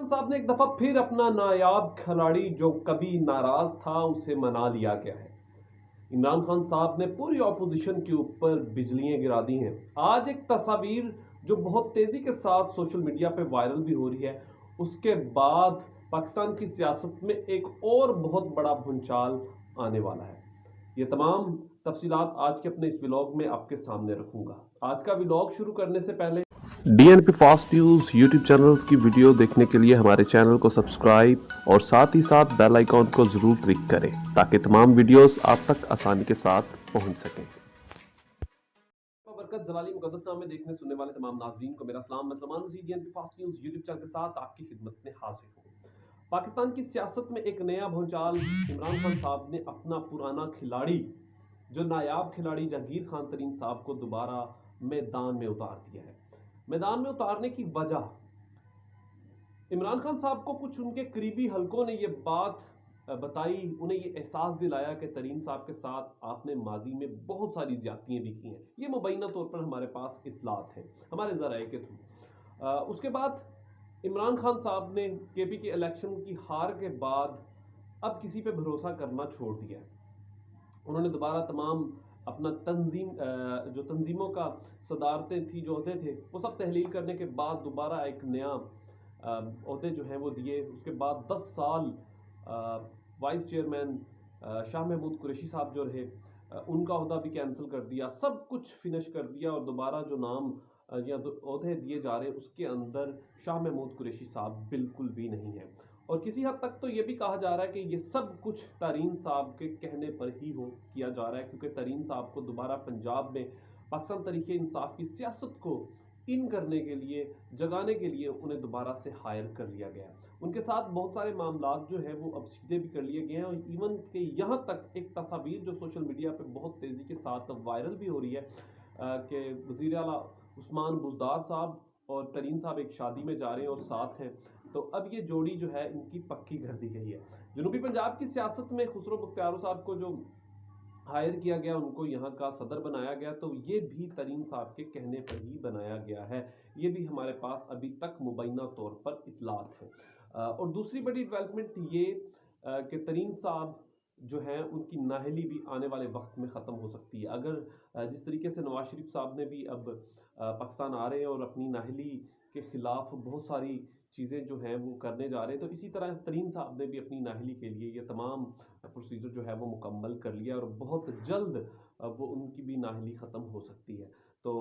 साहब ने एक दफा फिर अपना नायाब खिलाड़ी जो कभी नाराज था उसे मना लिया गया है। इमरान खान साहब ने पूरी ऑपोजिशन के ऊपर बिजलियां गिरा दी हैं। आज एक तस्वीर जो बहुत तेजी के साथ सोशल मीडिया पे वायरल भी हो रही है, उसके बाद पाकिस्तान की सियासत में एक और बहुत बड़ा भूचाल आने वाला है। ये तमाम तफसीलात आज के अपने इस व्लॉग में आपके सामने रखूंगा। आज का व्लॉग शुरू करने से पहले DNP fast news YouTube channels की वीडियो देखने के लिए हमारे चैनल को सब्सक्राइब और साथ ही साथ बेल आइकॉन को जरूर क्लिक करें ताकि तमाम वीडियोस आप तक आसानी के साथ पहुंच सकें। बरकत जलाली मुकद्दसनामे देखने सुनने वाले तमाम नाज़रीन को मेरा सलाम। मैं Salman Rashid DNP fast news YouTube channel के साथ आपकी खिदमत में हाजिर हूँ। पाकिस्तान की सियासत में एक नया भूचाल। इमरान खान साहब ने अपना पुराना खिलाड़ी, जो नायाब खिलाड़ी जहांगीर खान तरीन साहब को दोबारा मैदान में उतार दिया है। मैदान में उतारने की वजह, इमरान खान साहब को कुछ उनके करीबी हलकों ने ये बात बताई, उन्हें ये एहसास दिलाया कि तरीन साहब के साथ आपने माजी में बहुत सारी ज्यादतियां भी की हैं। ये मुबैना तौर पर हमारे पास इत्तलात हैं हमारे ज़राए के थ्रू। उसके बाद इमरान खान साहब ने KP के इलेक्शन की हार के बाद अब किसी पे भरोसा करना छोड़ दिया। उन्होंने दोबारा तमाम अपना जो तंजीमों का सदारतें थी, जो अहदे थे, वो सब तहलील करने के बाद दोबारा एक नया अहदे जो हैं वो दिए। उसके बाद 10 साल वाइस चेयरमैन शाह महमूद कुरैशी साहब जो रहे, उनका अहदा भी कैंसिल कर दिया, सब कुछ फिनिश कर दिया और दोबारा जो नाम या अहदे दिए जा रहे हैं उसके अंदर शाह महमूद कुरैशी साहब बिल्कुल भी नहीं है। और किसी हद तक तो ये भी कहा जा रहा है कि ये सब कुछ तरीन साहब के कहने पर ही किया जा रहा है, क्योंकि तरीन साहब को दोबारा पंजाब में पाकिस्तान तरीके इंसाफ की सियासत को इन करने के लिए, जगाने के लिए उन्हें दोबारा से हायर कर लिया गया। उनके साथ बहुत सारे मामलात जो है वो अब सीधे भी कर लिए गए हैं और इवन के यहाँ तक एक तस्वीर जो सोशल मीडिया पे बहुत तेज़ी के साथ वायरल भी हो रही है कि वज़ीर आला उस्मान बुज़दार साहब और तरीन साहब एक शादी में जा रहे हैं और साथ हैं। तो अब ये जोड़ी जो है इनकी पक्की कर दी गई है। जनूबी पंजाब की सियासत में खुसरो मुख्तियार साहब को जो हायर किया गया, उनको यहाँ का सदर बनाया गया, तो ये भी तरीन साहब के कहने पर ही बनाया गया है। ये भी हमारे पास अभी तक मुबैना तौर पर इत्तलात है। और दूसरी बड़ी डेवलपमेंट ये कि तरीन साहब जो हैं उनकी नाहली भी आने वाले वक्त में ख़त्म हो सकती है। अगर जिस तरीके से नवाज शरीफ साहब ने भी अब पाकिस्तान आ रहे हैं और अपनी नाहली के ख़िलाफ़ बहुत सारी चीज़ें जो हैं वो करने जा रहे हैं, तो इसी तरह तरीन साहब ने भी अपनी नाहली के लिए ये तमाम प्रोसीजर जो है वो मुकम्मल कर लिया और बहुत जल्द वो उनकी भी नाहली ख़त्म हो सकती है। तो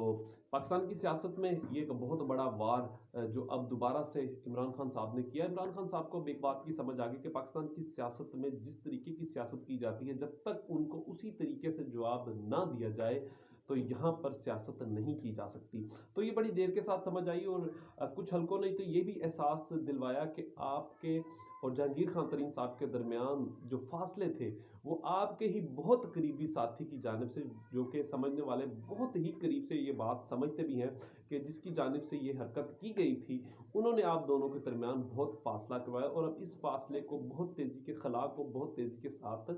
पाकिस्तान की सियासत में ये एक बहुत बड़ा वार जो अब दोबारा से इमरान खान साहब ने किया। इमरान खान साहब को एक बात की समझ आ गई कि पाकिस्तान की सियासत में जिस तरीके की सियासत की जाती है, जब तक उनको उसी तरीके से जवाब ना दिया जाए तो यहाँ पर सियासत नहीं की जा सकती। तो ये बड़ी देर के साथ समझ आई और कुछ हलकों ने तो ये भी एहसास दिलवाया कि आपके और जहांगीर खान तरीन साहब के दरमियान जो फासले थे वो आपके ही बहुत करीबी साथी की जानिब से, जो कि समझने वाले बहुत ही करीब से ये बात समझते भी हैं कि जिसकी जानिब से ये हरकत की गई थी, उन्होंने आप दोनों के दरमियान बहुत फासला करवाया और अब इस फासले को बहुत तेज़ी के खला को बहुत तेज़ी के साथ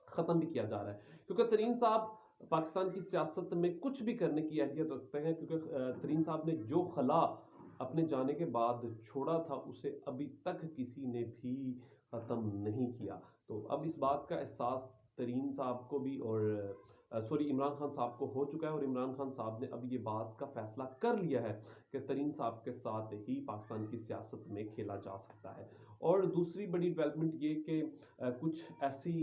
ख़त्म भी किया जा रहा है। क्योंकि तरीन साहब पाकिस्तान की सियासत में कुछ भी करने की अहलियत रखते हैं, क्योंकि तरीन साहब ने जो खला अपने जाने के बाद छोड़ा था उसे अभी तक किसी ने भी ख़त्म नहीं किया। तो अब इस बात का एहसास तरीन साहब को भी और इमरान खान साहब को हो चुका है और इमरान खान साहब ने अब ये बात का फैसला कर लिया है कि तरीन साहब के साथ ही पाकिस्तान की सियासत में खेला जा सकता है। और दूसरी बड़ी डेवलपमेंट ये कि कुछ ऐसी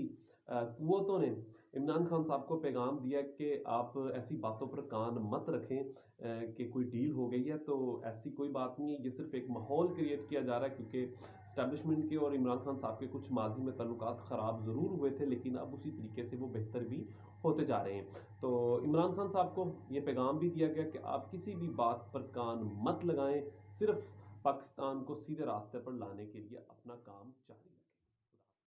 कुव्वतों ने इमरान खान साहब को पैगाम दिया कि आप ऐसी बातों पर कान मत रखें कि कोई डील हो गई है, तो ऐसी कोई बात नहीं है। ये सिर्फ एक माहौल क्रिएट किया जा रहा है, क्योंकि इस्टेब्लिशमेंट के और इमरान खान साहब के कुछ माजी में ताल्लुकात ख़राब ज़रूर हुए थे, लेकिन अब उसी तरीके से वो बेहतर भी होते जा रहे हैं। तो इमरान खान साहब को ये पैगाम भी दिया गया कि आप किसी भी बात पर कान मत लगाएं, सिर्फ पाकिस्तान को सीधे रास्ते पर लाने के लिए अपना काम जारी